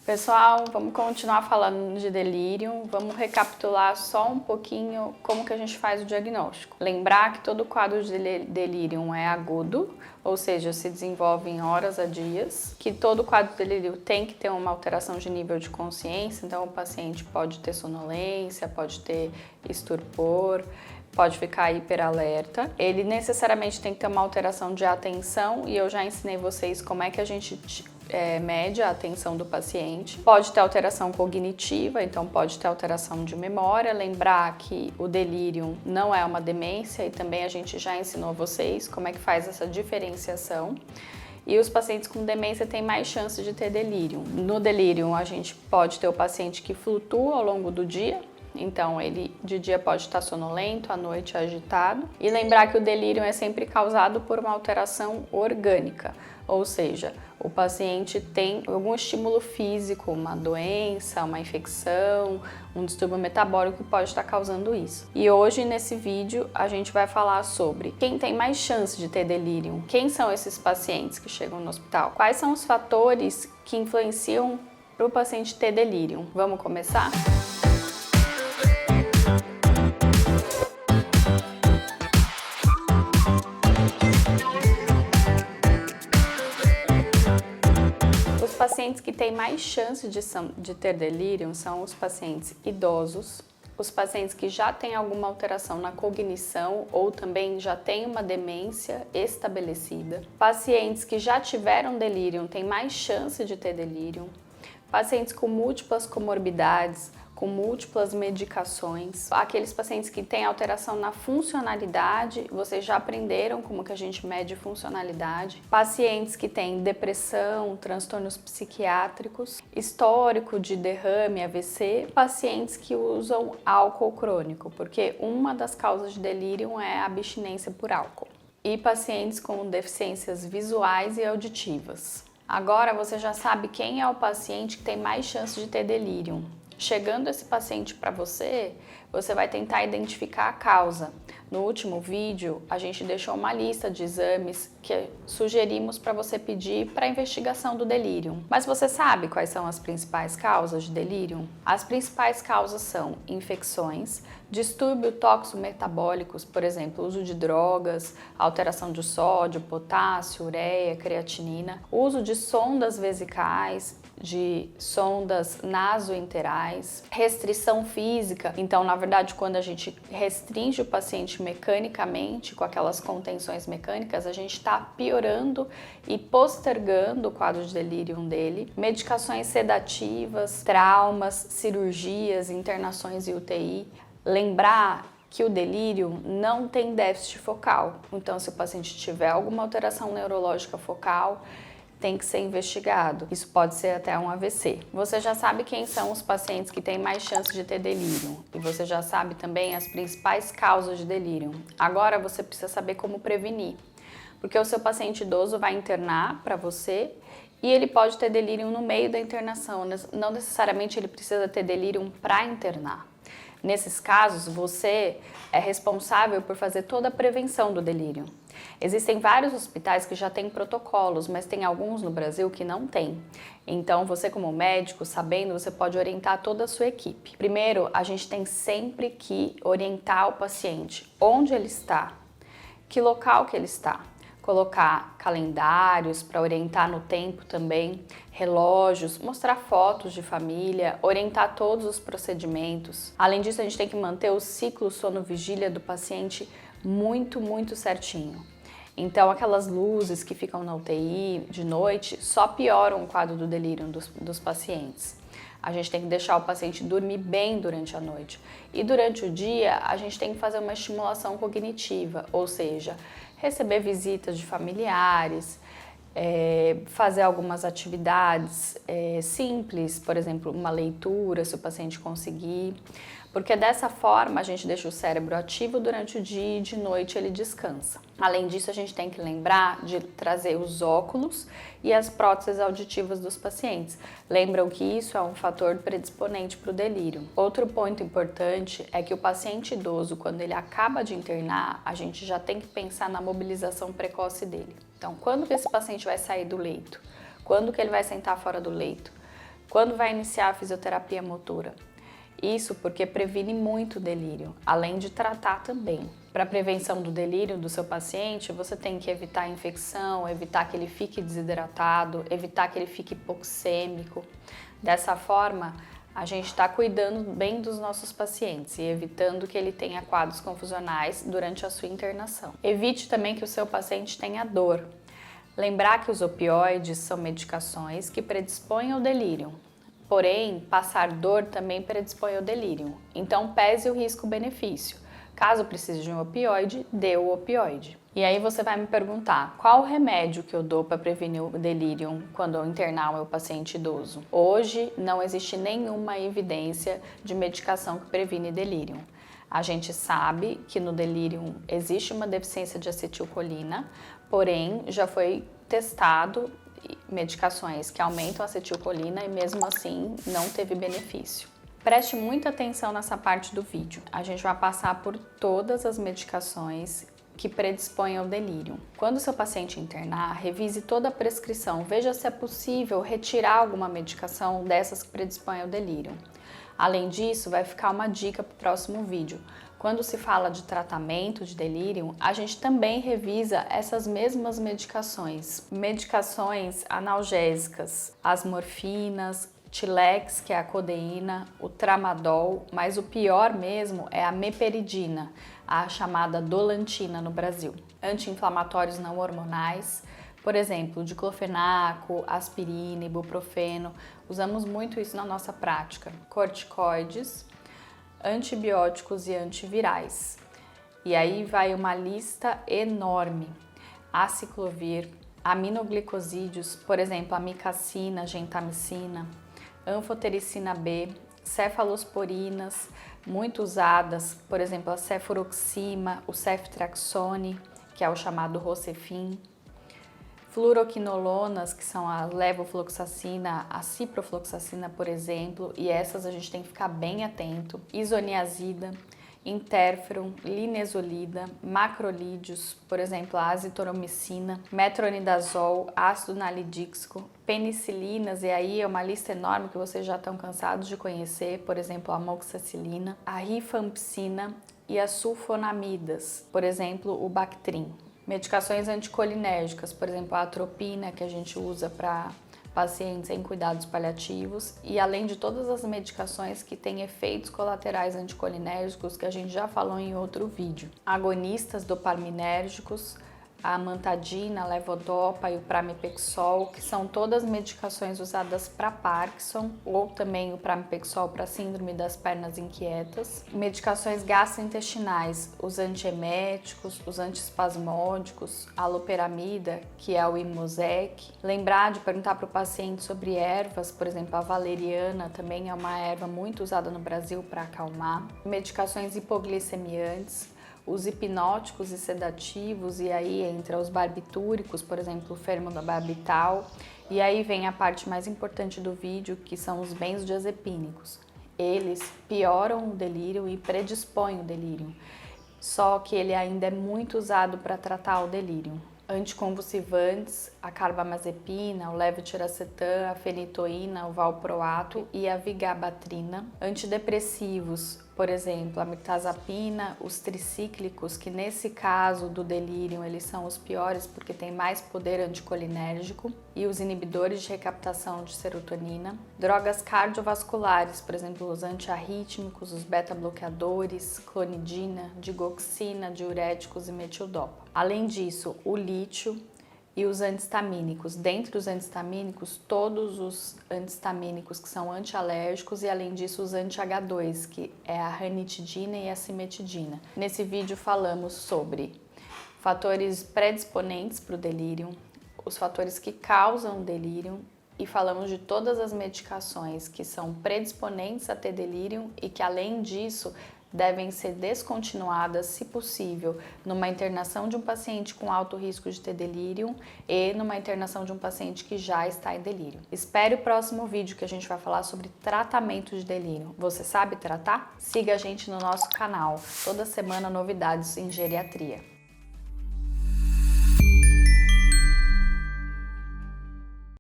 Pessoal, vamos continuar falando de delírio, vamos recapitular só um pouquinho como que a gente faz o diagnóstico. Lembrar que todo quadro de delírio é agudo, ou seja, se desenvolve em horas a dias, que todo quadro de delírio tem que ter uma alteração de nível de consciência, então o paciente pode ter sonolência, pode ter estupor, pode ficar hiperalerta. Ele necessariamente tem que ter uma alteração de atenção e eu já ensinei vocês como é que a gente mede a atenção do paciente. Pode ter alteração cognitiva, então pode ter alteração de memória. Lembrar que o delírio não é uma demência e também a gente já ensinou vocês como é que faz essa diferenciação. E os pacientes com demência têm mais chance de ter delírio. No delírio, a gente pode ter o paciente que flutua ao longo do dia, então ele de dia pode estar sonolento, à noite agitado. E lembrar que o delírio é sempre causado por uma alteração orgânica, ou seja, o paciente tem algum estímulo físico, uma doença, uma infecção, um distúrbio metabólico que pode estar causando isso. E hoje nesse vídeo a gente vai falar sobre quem tem mais chance de ter delírio, quem são esses pacientes que chegam no hospital, quais são os fatores que influenciam para o paciente ter delírio. Vamos começar? Os pacientes que têm mais chance de ter delírio são os pacientes idosos, os pacientes que já têm alguma alteração na cognição ou também já têm uma demência estabelecida, pacientes que já tiveram delírio têm mais chance de ter delírio, pacientes com múltiplas comorbidades, com múltiplas medicações, aqueles pacientes que têm alteração na funcionalidade, vocês já aprenderam como que a gente mede funcionalidade, pacientes que têm depressão, transtornos psiquiátricos, histórico de derrame, AVC, pacientes que usam álcool crônico, porque uma das causas de delírio é a abstinência por álcool, e pacientes com deficiências visuais e auditivas. Agora você já sabe quem é o paciente que tem mais chance de ter delírio. Chegando esse paciente para você, você vai tentar identificar a causa. No último vídeo, a gente deixou uma lista de exames que sugerimos para você pedir para a investigação do delírio. Mas você sabe quais são as principais causas de delírio? As principais causas são infecções, distúrbios tóxico-metabólicos, por exemplo, uso de drogas, alteração de sódio, potássio, ureia, creatinina, uso de sondas vesicais, de sondas nasoenterais, restrição física. Então, na verdade, quando a gente restringe o paciente mecanicamente, com aquelas contenções mecânicas, a gente está piorando e postergando o quadro de delírio dele. Medicações sedativas, traumas, cirurgias, internações em UTI. Lembrar que o delírio não tem déficit focal. Então, se o paciente tiver alguma alteração neurológica focal, tem que ser investigado. Isso pode ser até um AVC. Você já sabe quem são os pacientes que têm mais chance de ter delírio e você já sabe também as principais causas de delírio. Agora você precisa saber como prevenir, porque o seu paciente idoso vai internar para você e ele pode ter delírio no meio da internação, não necessariamente ele precisa ter delírio para internar. Nesses casos, você é responsável por fazer toda a prevenção do delírio. Existem vários hospitais que já têm protocolos, mas tem alguns no Brasil que não têm. Então, você como médico, sabendo, você pode orientar toda a sua equipe. Primeiro, a gente tem sempre que orientar o paciente onde ele está, que local que ele está. Colocar calendários para orientar no tempo também, relógios, mostrar fotos de família, orientar todos os procedimentos. Além disso, a gente tem que manter o ciclo sono-vigília do paciente muito certinho. Então, aquelas luzes que ficam na UTI de noite só pioram o quadro do delírio dos pacientes. A gente tem que deixar o paciente dormir bem durante a noite. E durante o dia, a gente tem que fazer uma estimulação cognitiva, ou seja, receber visitas de familiares, fazer algumas atividades simples, por exemplo, uma leitura, se o paciente conseguir, porque dessa forma a gente deixa o cérebro ativo durante o dia e de noite ele descansa. Além disso, a gente tem que lembrar de trazer os óculos e as próteses auditivas dos pacientes. Lembram que isso é um fator predisponente para o delírio. Outro ponto importante é que o paciente idoso, quando ele acaba de internar, a gente já tem que pensar na mobilização precoce dele. Então, quando que esse paciente vai sair do leito? Quando que ele vai sentar fora do leito? Quando vai iniciar a fisioterapia motora? Isso porque previne muito o delírio, além de tratar também. Para a prevenção do delírio do seu paciente, você tem que evitar a infecção, evitar que ele fique desidratado, evitar que ele fique hipoxêmico. Dessa forma, a gente está cuidando bem dos nossos pacientes e evitando que ele tenha quadros confusionais durante a sua internação. Evite também que o seu paciente tenha dor. Lembrar que os opioides são medicações que predispõem ao delírio. Porém, passar dor também predispõe ao delírio. Então, pese o risco-benefício. Caso precise de um opioide, dê o opioide. E aí você vai me perguntar, qual o remédio que eu dou para prevenir o delírio quando eu internar o meu paciente idoso? Hoje, não existe nenhuma evidência de medicação que previne delírio. A gente sabe que no delírio existe uma deficiência de acetilcolina, porém, já foi testado medicações que aumentam a acetilcolina e mesmo assim não teve benefício. Preste muita atenção nessa parte do vídeo. A gente vai passar por todas as medicações que predispõem ao delírio. Quando o seu paciente internar, revise toda a prescrição, veja se é possível retirar alguma medicação dessas que predispõem ao delírio. Além disso, vai ficar uma dica para o próximo vídeo. Quando se fala de tratamento de delírio, a gente também revisa essas mesmas medicações. Medicações analgésicas, as morfinas, Tilex, que é a codeína, o tramadol, mas o pior mesmo é a meperidina, a chamada dolantina no Brasil. Anti-inflamatórios não hormonais, por exemplo, diclofenaco, aspirina, ibuprofeno, usamos muito isso na nossa prática. Corticoides, antibióticos e antivirais. E aí vai uma lista enorme. Aciclovir, aminoglicosídeos, por exemplo, amicacina, gentamicina, anfotericina B, cefalosporinas, muito usadas, por exemplo, a cefuroxima, o ceftriaxone, que é o chamado Rocefin, fluoroquinolonas, que são a levofloxacina, a ciprofloxacina, por exemplo, e essas a gente tem que ficar bem atento, isoniazida, interferon, linezolida, macrolídeos, por exemplo, a azitromicina, metronidazol, ácido nalidíxico, penicilinas, e aí é uma lista enorme que vocês já estão cansados de conhecer, por exemplo, a amoxicilina, a rifampicina e as sulfonamidas, por exemplo, o Bactrim. Medicações anticolinérgicas, por exemplo, a atropina, que a gente usa para pacientes em cuidados paliativos, e além de todas as medicações que têm efeitos colaterais anticolinérgicos que a gente já falou em outro vídeo. Agonistas dopaminérgicos, a amantadina, a levodopa e o pramipexol, que são todas medicações usadas para Parkinson, ou também o pramipexol para síndrome das pernas inquietas. Medicações gastrointestinais, os antieméticos, os antiespasmódicos, a loperamida, que é o Imosec. Lembrar de perguntar para o paciente sobre ervas, por exemplo, a valeriana também é uma erva muito usada no Brasil para acalmar. Medicações hipoglicemiantes, os hipnóticos e sedativos, e aí entra os barbitúricos, por exemplo, o fermobarbital, e aí vem a parte mais importante do vídeo, que são os benzodiazepínicos. Eles pioram o delírio e predispõem o delírio, só que ele ainda é muito usado para tratar o delírio. Anticonvulsivantes, a carbamazepina, o levetiracetam, a fenitoína, o valproato e a vigabatrina. Antidepressivos, por exemplo, a mirtazapina, os tricíclicos, que nesse caso do delírio eles são os piores porque tem mais poder anticolinérgico, e os inibidores de recaptação de serotonina. Drogas cardiovasculares, por exemplo, os antiarrítmicos, os beta-bloqueadores, clonidina, digoxina, diuréticos e metildopa. Além disso, o lítio e os antihistamínicos. Dentre os antihistamínicos, todos os antihistamínicos que são antialérgicos, e além disso os anti-H2, que é a ranitidina e a cimetidina. Nesse vídeo falamos sobre fatores predisponentes para o delírio, os fatores que causam o delírio, e falamos de todas as medicações que são predisponentes a ter delírio e que, além disso, devem ser descontinuadas, se possível, numa internação de um paciente com alto risco de ter delírio e numa internação de um paciente que já está em delírio. Espere o próximo vídeo que a gente vai falar sobre tratamento de delírio. Você sabe tratar? Siga a gente no nosso canal. Toda semana novidades em geriatria.